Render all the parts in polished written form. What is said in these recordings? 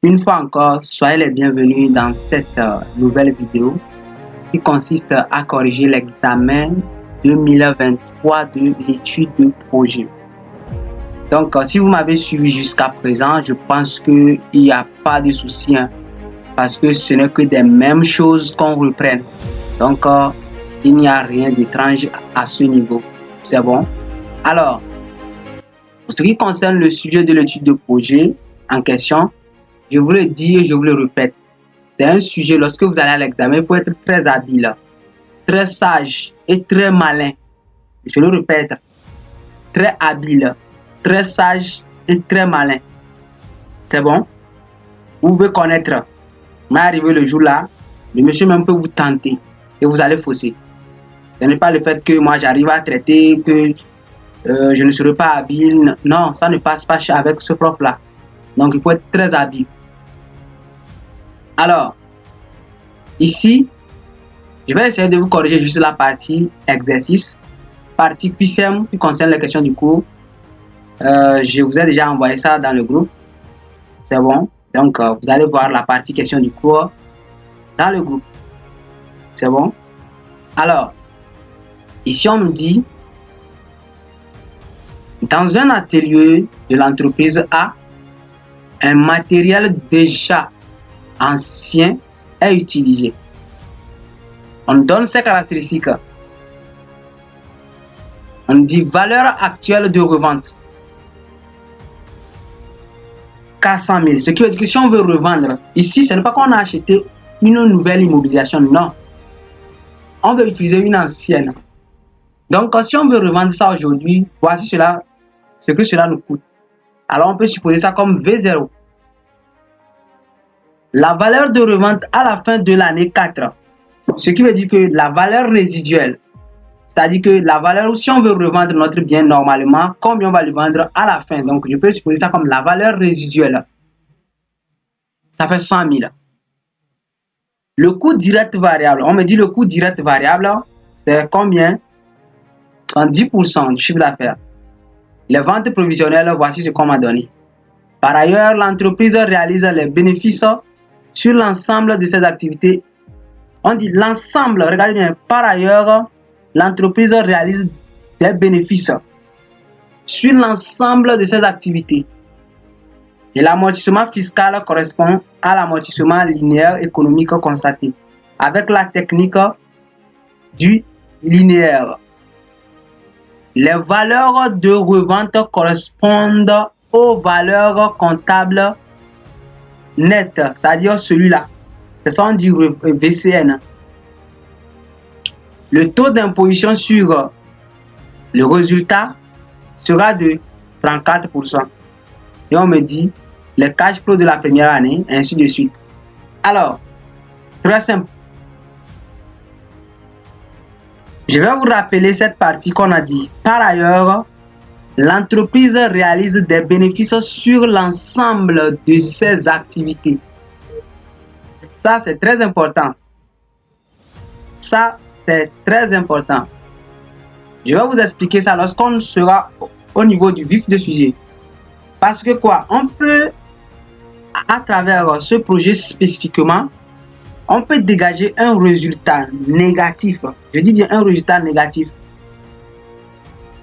Une fois encore, soyez les bienvenus dans cette nouvelle vidéo qui consiste à corriger l'examen 2023 de l'étude de projet. Donc, si vous m'avez suivi jusqu'à présent, je pense qu'il n'y a pas de souci, parce que ce n'est que des mêmes choses qu'on reprenne. Donc, il n'y a rien d'étrange à ce niveau. C'est bon? Alors, pour ce qui concerne le sujet de l'étude de projet en question, je vous le dis et je vous le répète, c'est un sujet, lorsque vous allez à l'examen, il faut être très habile, très sage et très malin. Je le répète, très habile, très sage et très malin. C'est bon? Vous pouvez connaître, mais arrivé le jour là, le monsieur même peut vous tenter et vous allez fausser. Ce n'est pas le fait que moi j'arrive à traiter, que je ne serai pas habile. Non, ça ne passe pas avec ce prof là. Donc il faut être très habile. Alors, ici, je vais essayer de vous corriger juste la partie exercice, partie QCM qui concerne les questions du cours. Je vous ai déjà envoyé ça dans le groupe. C'est bon. Donc, vous allez voir la partie question du cours dans le groupe. C'est bon. Alors, ici on nous dit, dans un atelier de l'entreprise A, un matériel déjà ancien est utilisé. On donne ses caractéristiques. On dit valeur actuelle de revente 400 000. Ce qui veut dire que si on veut revendre, ici ce n'est pas qu'on a acheté une nouvelle immobilisation, non. On veut utiliser une ancienne. Donc si on veut revendre ça aujourd'hui, voici ce que cela nous coûte. Alors on peut supposer ça comme V0. La valeur de revente à la fin de l'année 4. Ce qui veut dire que la valeur résiduelle, c'est-à-dire que la valeur, si on veut revendre notre bien normalement, combien on va le vendre à la fin. Donc je peux supposer ça comme la valeur résiduelle. Ça fait 100 000. Le coût direct variable, on me dit le coût direct variable, c'est combien? 10% du chiffre d'affaires. Les ventes provisionnelles, voici ce qu'on m'a donné. Par ailleurs, l'entreprise réalise les bénéfices sur l'ensemble de ses activités. On dit l'ensemble, regardez bien, par ailleurs, l'entreprise réalise des bénéfices sur l'ensemble de ses activités. Et l'amortissement fiscal correspond à l'amortissement linéaire économique constaté avec la technique du linéaire. Les valeurs de revente correspondent aux valeurs comptables nettes, c'est-à-dire celui-là. C'est ça on dit VCN. Le taux d'imposition sur le résultat sera de 34%. Et on me dit les cash flow de la première année, ainsi de suite. Alors, très simple. Je vais vous rappeler cette partie qu'on a dit. Par ailleurs, l'entreprise réalise des bénéfices sur l'ensemble de ses activités. Ça, c'est très important. Ça, c'est très important. Je vais vous expliquer ça lorsqu'on sera au niveau du vif du sujet. Parce que quoi? On peut, à travers ce projet spécifiquement, on peut dégager un résultat négatif. Je dis bien un résultat négatif.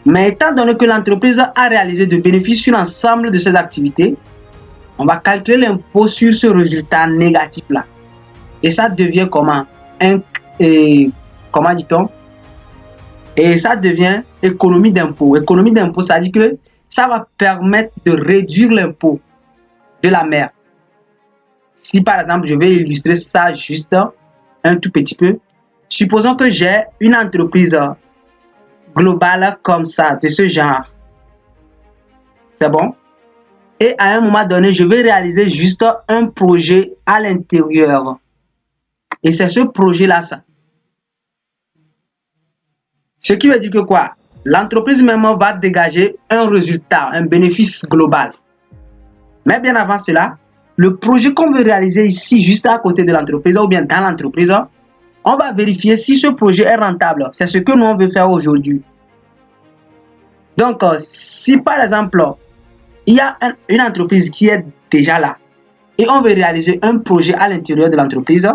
Mais étant donné que l'entreprise a réalisé de bénéfices sur l'ensemble de ses activités, on va calculer l'impôt sur ce résultat négatif-là. Et ça devient comment? Comment dit-on? Et ça devient économie d'impôt. Économie d'impôt, ça dit que ça va permettre de réduire l'impôt de la mer. Si par exemple, je vais illustrer ça juste un tout petit peu. Supposons que j'ai une entreprise globale comme ça, de ce genre. C'est bon? Et à un moment donné, je vais réaliser juste un projet à l'intérieur. Et c'est ce projet-là, ça. Ce qui veut dire que quoi? L'entreprise même va dégager un résultat, un bénéfice global. Mais bien avant cela, le projet qu'on veut réaliser ici, juste à côté de l'entreprise ou bien dans l'entreprise, on va vérifier si ce projet est rentable. C'est ce que nous on veut faire aujourd'hui. Donc, si par exemple, il y a une entreprise qui est déjà là, et on veut réaliser un projet à l'intérieur de l'entreprise,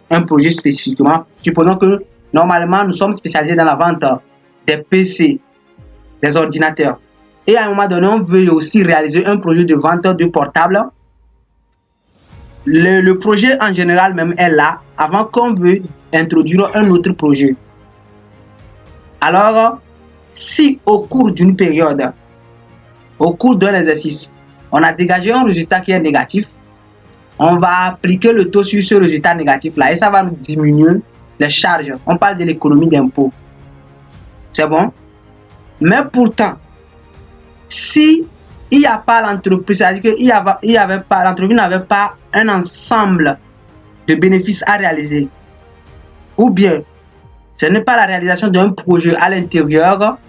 un projet spécifiquement, supposons que normalement nous sommes spécialisés dans la vente des PC, des ordinateurs, et à un moment donné on veut aussi réaliser un projet de vente de portables. Le projet en général même est là avant qu'on veut introduire un autre projet. Alors, si au cours d'une période, au cours d'un exercice, on a dégagé un résultat qui est négatif, on va appliquer le taux sur ce résultat négatif là et ça va nous diminuer les charges. On parle de l'économie d'impôt. C'est bon? Mais pourtant, si il n'y a pas l'entreprise, c'est-à-dire que l'entreprise n'avait pas un ensemble de bénéfices à réaliser, ou bien ce n'est pas la réalisation d'un projet à l'intérieur,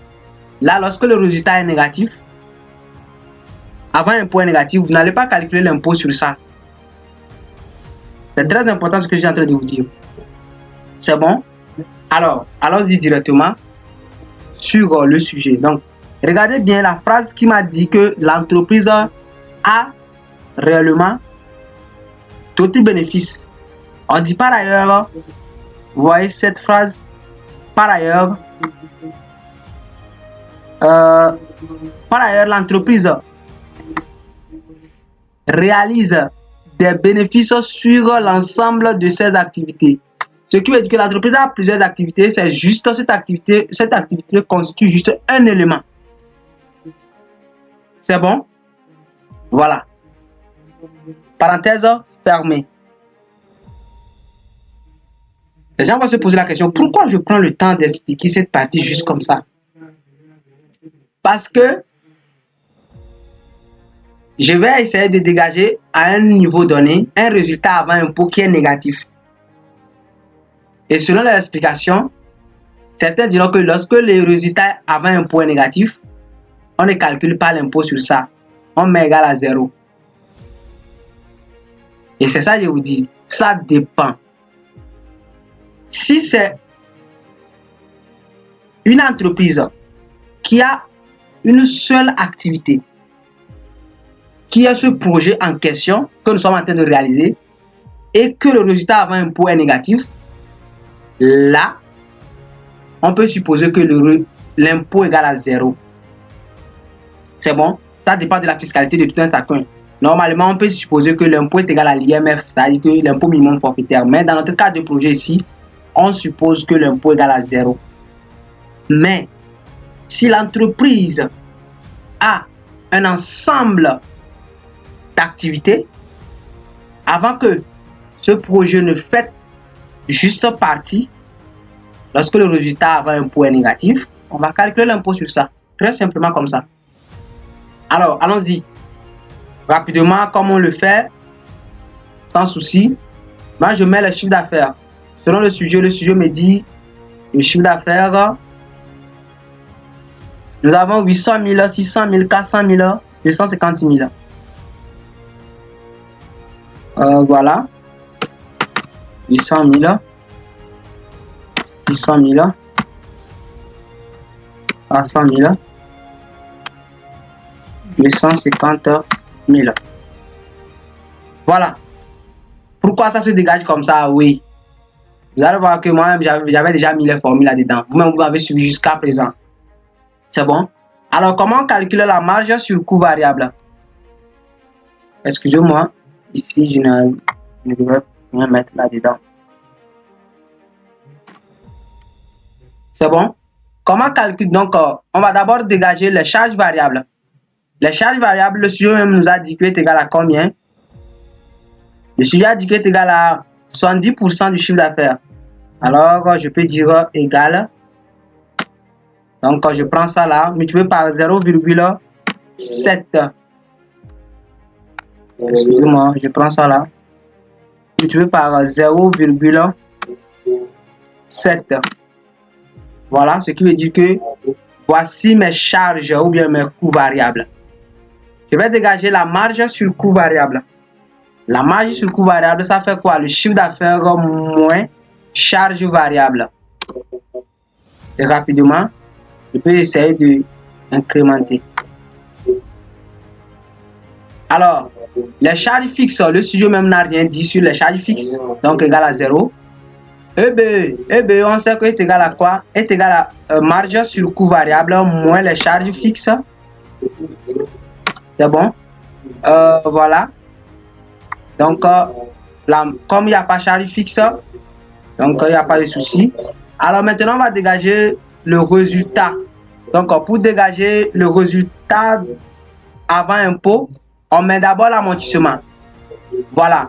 là, lorsque le résultat est négatif, avant un point négatif, vous n'allez pas calculer l'impôt sur ça. C'est très important ce que je suis en train de vous dire. C'est bon? Alors, allons-y directement sur le sujet. Donc, regardez bien la phrase qui m'a dit que l'entreprise a réellement d'autres bénéfices. On dit par ailleurs, vous voyez cette phrase, par ailleurs, l'entreprise réalise des bénéfices sur l'ensemble de ses activités. Ce qui veut dire que l'entreprise a plusieurs activités, c'est juste cette activité constitue juste un élément. C'est bon? Voilà. Parenthèse fermée. Les gens vont se poser la question, pourquoi je prends le temps d'expliquer cette partie juste comme ça? Parce que je vais essayer de dégager à un niveau donné un résultat avant impôt qui est négatif. Et selon les explications, certains diront que lorsque le résultat avant impôt est négatif, on ne calcule pas l'impôt sur ça. On met égal à 0. Et c'est ça que je vous dis, ça dépend. Si c'est une entreprise qui a une seule activité, qui a ce projet en question que nous sommes en train de réaliser et que le résultat avant impôt est négatif, là, on peut supposer que l'impôt est égal à 0. C'est bon? Ça dépend de la fiscalité de tout un chacun. Normalement, on peut supposer que l'impôt est égal à l'IMF, c'est-à-dire que l'impôt minimum forfaitaire. Mais dans notre cas de projet ici, on suppose que l'impôt est égal à 0. Mais si l'entreprise a un ensemble d'activités, avant que ce projet ne fasse juste partie, lorsque le résultat avant impôt est négatif, on va calculer l'impôt sur ça. Très simplement comme ça. Alors, allons-y. Rapidement, comme on le fait, sans souci. Moi, je mets le chiffre d'affaires. Selon le sujet me dit le chiffre d'affaires. Nous avons 800 000, 600 000, 400 000, 250 000. Voilà. 800 000, 600 000, 400 000, 250 000. Voilà. Pourquoi ça se dégage comme ça? Oui. Vous allez voir que moi-même, j'avais déjà mis les formules là-dedans. Vous-même, vous avez suivi jusqu'à présent. C'est bon? Alors, comment calculer la marge sur le coût variable? Excusez-moi. Ici, je ne devrais rien mettre là-dedans. C'est bon? Comment calculer? Donc, on va d'abord dégager les charges variables. Les charges variables, le sujet même nous a dit que est égal à combien? Le sujet a dit que est égal à 70% du chiffre d'affaires. Alors, je peux dire égal. Donc, je prends ça là, multiplié par 0,7. Excusez-moi, je prends ça là. Multiplié par 0,7. Voilà, ce qui veut dire que voici mes charges ou bien mes coûts variables. Je vais dégager la marge sur coût variable. La marge sur coût variable, ça fait quoi? Le chiffre d'affaires moins charge variable. Et rapidement, je peux essayer de incrémenter. Alors, Les charges fixes, le studio même n'a rien dit sur les charges fixes, donc égal à 0. EBE, on sait que est égal à quoi? Est égal à marge sur coût variable moins les charges fixes. C'est bon? Voilà. Donc, comme il n'y a pas charge fixe, donc il n'y a pas de souci. Alors maintenant, on va dégager le résultat. Donc, pour dégager le résultat avant impôt, on met d'abord l'amortissement. Voilà.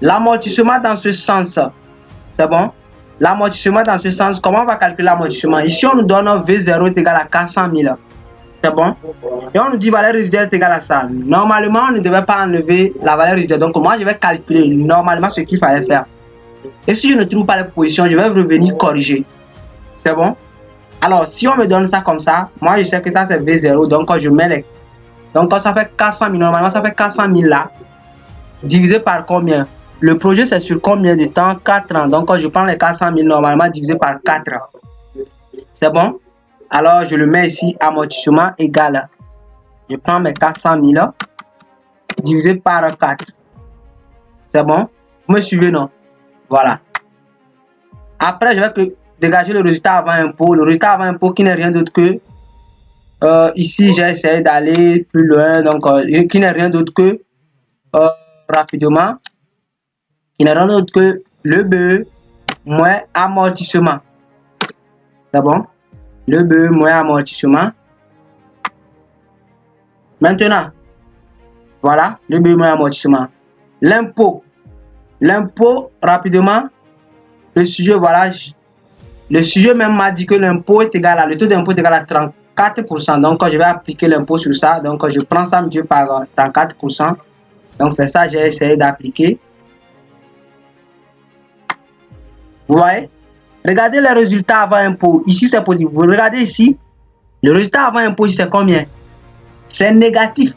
L'amortissement dans ce sens. C'est bon? L'amortissement dans ce sens, comment on va calculer l'amortissement? Ici, on nous donne V0 est égal à 400 000. C'est bon? Et on nous dit valeur résiduelle est égale à ça. Normalement, on ne devait pas enlever la valeur résiduelle. Donc, moi, je vais calculer normalement ce qu'il fallait faire. Et si je ne trouve pas les positions, je vais revenir corriger. C'est bon? Alors, si on me donne ça comme ça, moi, je sais que ça, c'est V0. Donc, je mets les... Donc, ça fait 400 000. Normalement, ça fait 400 000 là. Divisé par combien? Le projet, c'est sur combien de temps? 4 ans. Donc, je prends les 400 000 normalement divisé par 4. C'est bon? Alors, je le mets ici, amortissement égal. Je prends mes 400 000 divisé par 4. C'est bon? Vous me suivez, non? Voilà. Après, je vais dégager le résultat avant impôt. Le résultat avant impôt qui n'est rien d'autre que... ici, j'ai essayé d'aller plus loin. Donc, qui n'est rien d'autre que... rapidement. Qui n'est rien d'autre que le BE moins amortissement. C'est bon? Le BE moins amortissement. Maintenant, voilà, le BE moins amortissement. L'impôt. L'impôt, rapidement, le sujet, voilà. Le sujet même m'a dit que l'impôt est égal à, le taux d'impôt est égal à 34%. Donc, je vais appliquer l'impôt sur ça. Donc, je prends ça multiplié par 34%. Donc, c'est ça que j'ai essayé d'appliquer. Vous voyez? Regardez les résultats avant impôt. Ici, c'est positif. Vous regardez ici. Le résultat avant impôt, c'est combien? C'est négatif.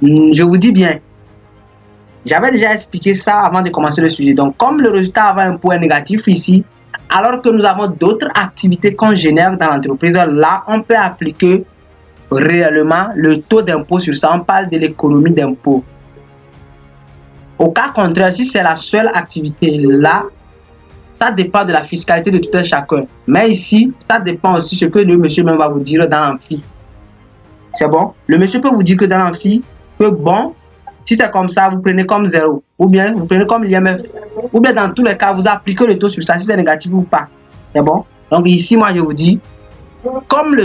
Je vous dis bien. J'avais déjà expliqué ça avant de commencer le sujet. Donc, comme le résultat avant impôt est négatif ici, alors que nous avons d'autres activités qu'on génère dans l'entreprise, là, on peut appliquer réellement le taux d'impôt sur ça. On parle de l'économie d'impôt. Au cas contraire, si c'est la seule activité là, ça dépend de la fiscalité de tout un chacun. Mais ici, ça dépend aussi de ce que le monsieur même va vous dire dans l'amphi. C'est bon? Le monsieur peut vous dire que dans l'amphi, que bon, si c'est comme ça, vous prenez comme 0. Ou bien vous prenez comme l'IMF. Ou bien dans tous les cas, vous appliquez le taux sur ça, si c'est négatif ou pas. C'est bon? Donc ici, moi, je vous dis, comme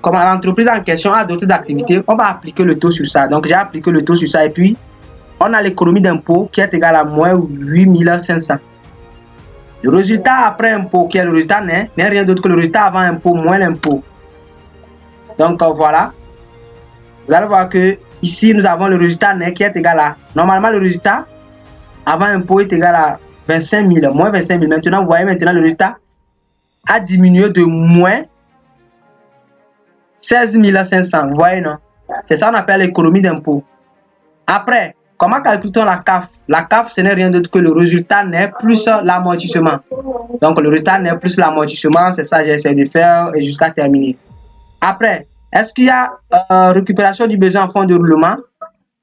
comme l'entreprise en question a d'autres activités, on va appliquer le taux sur ça. Donc, j'ai appliqué le taux sur ça. Et puis, on a l'économie d'impôt qui est égale à moins 8500. Le résultat après impôt, qui est le résultat net, n'est rien d'autre que le résultat avant impôt moins l'impôt. Donc, voilà. Vous allez voir que ici, nous avons le résultat net qui est égal à... Normalement, le résultat avant impôt est égal à 25 000, moins 25 000. Maintenant, vous voyez, maintenant, le résultat a diminué de moins 16 500, vous voyez, non? C'est ça qu'on appelle l'économie d'impôt. Après, comment calcule-t-on la CAF? La CAF, ce n'est rien d'autre que le résultat net plus l'amortissement. Donc, le résultat net plus l'amortissement, c'est ça que j'essaie de faire et jusqu'à terminer. Après, est-ce qu'il y a récupération du besoin en fonds de roulement?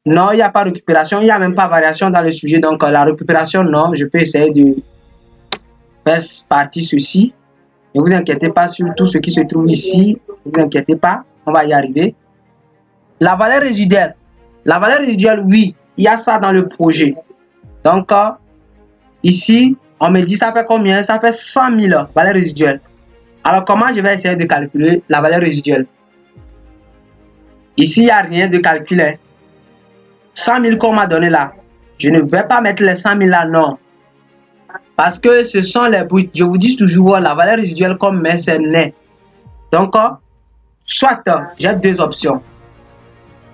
Non, il n'y a pas de récupération, il n'y a même pas variation dans le sujet. Donc, la récupération, non, je peux essayer de faire partie ceci. Ne vous inquiétez pas sur tout ce qui se trouve ici. Ne vous inquiétez pas, on va y arriver. La valeur résiduelle. La valeur résiduelle, oui, il y a ça dans le projet. Donc, ici, on me dit ça fait combien? Ça fait 100 000 valeur résiduelle. Alors, comment je vais essayer de calculer la valeur résiduelle? Ici, il n'y a rien de calculé. 100 000 qu'on m'a donné là. Je ne vais pas mettre les 100 000 là, non. Parce que ce sont les bruts. Je vous dis toujours, la valeur résiduelle comme mais c'est net. Donc, soit j'ai deux options.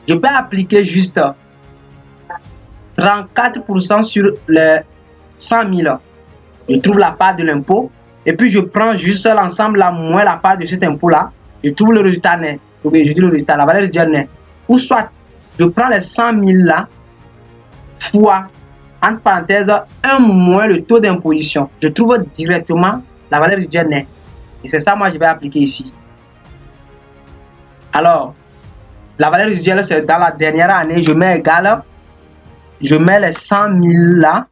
Je peux appliquer juste 34% sur les 100 000. Je trouve la part de l'impôt. Et puis, je prends juste l'ensemble là, moins la part de cet impôt-là. Je trouve le résultat net. Je dis le résultat, la valeur résiduelle net. Ou soit, je prends les 100 000 là, fois, entre parenthèses, 1 moins le taux d'imposition. Je trouve directement la valeur résiduelle net. Et c'est ça, moi, je vais appliquer ici. Alors, La valeur résiduelle, c'est dans la dernière année. Je mets égal. Je mets les 100 000 là.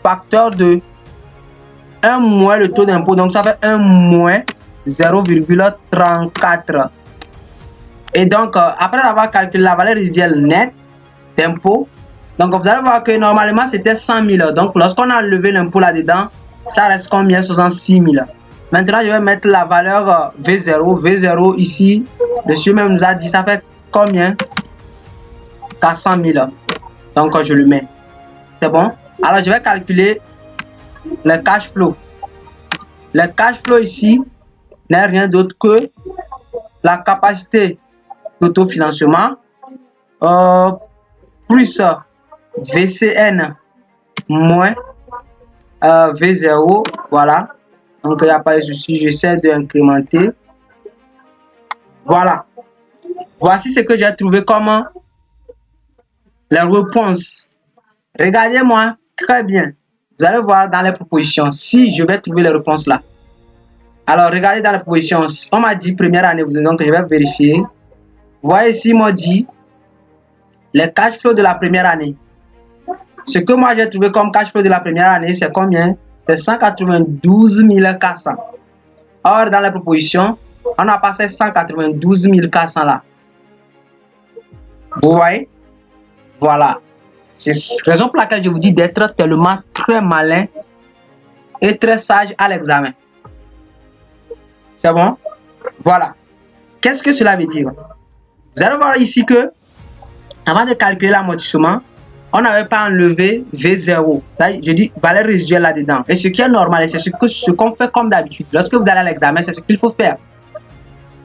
Facteur de 1 moins le taux d'impôt. Donc, ça fait 1 moins 0,34. Et donc, après avoir calculé la valeur résiduelle nette d'impôt, donc vous allez voir que normalement, c'était 100 000. Donc, lorsqu'on a enlevé l'impôt là-dedans, ça reste combien? 66 000. Maintenant, je vais mettre la valeur V0. V0 ici, dessus même nous a dit, ça fait combien? 400 000. Donc, je le mets. C'est bon? Alors, je vais calculer le cash flow. Le cash flow ici n'est rien d'autre que la capacité d'autofinancement plus VCN moins V0. Voilà. Donc, il n'y a pas de souci. J'essaie d'incrémenter. Voilà. Voici ce que j'ai trouvé comme les réponses. Regardez-moi très bien. Vous allez voir dans les propositions si je vais trouver les réponses là. Alors, regardez dans les propositions. On m'a dit première année, donc je vais vérifier. Vous voyez ici, on m'a dit les cash flow de la première année. Ce que moi j'ai trouvé comme cash flow de la première année, c'est combien? C'est 192 400. Or, dans les propositions, on a passé 192 400 là. Vous voyez? Voilà. C'est la raison pour laquelle je vous dis d'être tellement très malin et très sage à l'examen. C'est bon? Voilà. Qu'est-ce que cela veut dire? Vous allez voir ici que, avant de calculer l'amortissement, on n'avait pas enlevé V0. Je dis valeur résiduelle là-dedans. Et ce qui est normal, et c'est ce qu'on fait comme d'habitude. Lorsque vous allez à l'examen, c'est ce qu'il faut faire.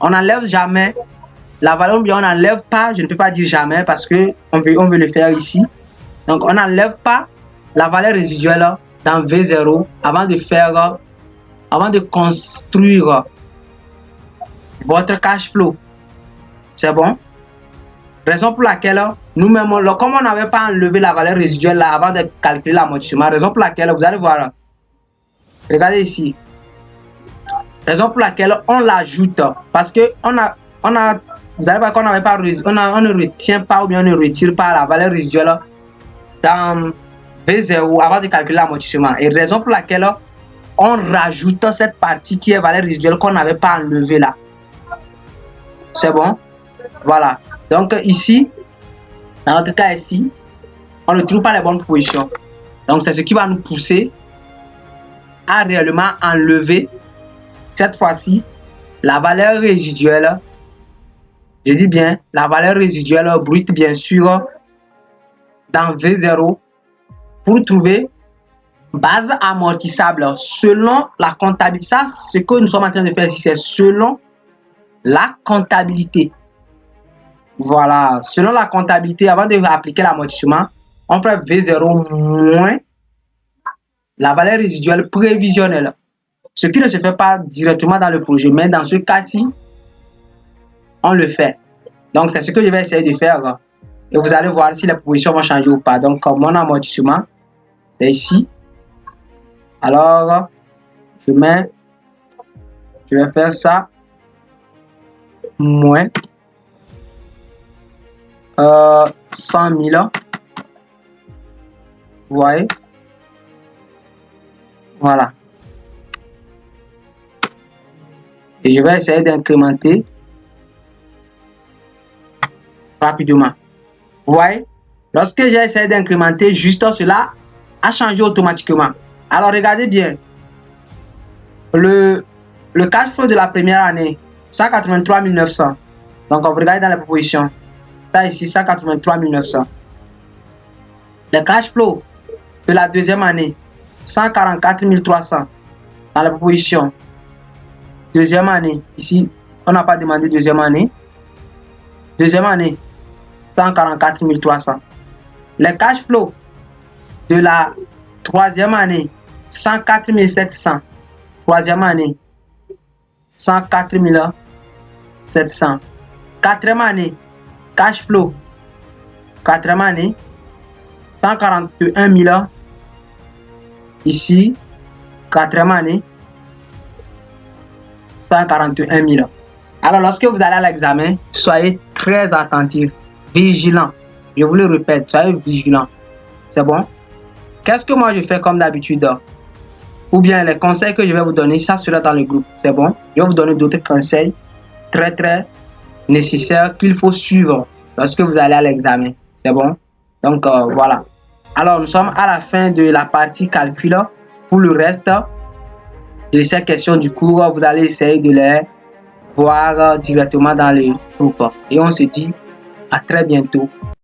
On n'enlève jamais la valeur, bien on n'enlève pas, je ne peux pas dire jamais parce que on veut le faire ici. Donc, on n'enlève pas la valeur résiduelle dans V0 avant de construire votre cash flow. C'est bon? Raison pour laquelle nous-mêmes, comme on n'avait pas enlevé la valeur résiduelle là avant de calculer l'amortissement, raison pour laquelle, vous allez voir, regardez ici. Raison pour laquelle on l'ajoute parce que vous allez voir qu'on n'avait pas, on ne retient pas ou bien on ne retire pas la valeur résiduelle dans V0 avant de calculer l'amortissement. Et raison pour laquelle on rajoute cette partie qui est valeur résiduelle qu'on n'avait pas enlevée là. C'est bon? Voilà. Donc ici, dans notre cas ici, on ne trouve pas les bonnes propositions. Donc c'est ce qui va nous pousser à réellement enlever cette fois-ci la valeur résiduelle. Je dis bien la valeur résiduelle brute bien sûr dans V0 pour trouver base amortissable selon la comptabilité. Ça, ce que nous sommes en train de faire ici, c'est selon la comptabilité. Voilà, selon la comptabilité, avant de appliquer l'amortissement, on fait V0 moins la valeur résiduelle prévisionnelle. Ce qui ne se fait pas directement dans le projet, mais dans ce cas-ci, on le fait. Donc, c'est ce que je vais essayer de faire. Et vous allez voir si les propositions vont changer ou pas. Donc, mon amortissement, c'est ici. Alors, je vais faire ça. Moins 100 000. Vous voyez? Voilà. Et je vais essayer d'incrémenter rapidement. Vous voyez? Lorsque j'ai essayé d'incrémenter, juste cela a changé automatiquement. Alors, regardez bien. Le cash flow de la première année, 183 900. Donc, on regarde dans la proposition. Ça ici, 183 900. Le cash flow de la deuxième année, 144 300. Dans la proposition. Deuxième année, ici, on n'a pas demandé deuxième année. Deuxième année, 144 300. Le cash flow de la troisième année, 104 700. Troisième année, 104 700. Quatrième année, cash flow. Quatrième année, 141 000. Ici, quatrième année, 141 000. Alors, lorsque vous allez à l'examen, soyez très attentif, vigilant. Je vous le répète, soyez vigilant. C'est bon? Qu'est-ce que moi je fais comme d'habitude? Ou bien les conseils que je vais vous donner, ça sera dans le groupe. C'est bon? Je vais vous donner d'autres conseils très nécessaires qu'il faut suivre lorsque vous allez à l'examen. C'est bon? Donc, voilà. Alors, nous sommes à la fin de la partie calcul. Pour le reste de ces questions du cours, vous allez essayer de les voir directement dans le groupe. Et on se dit à très bientôt.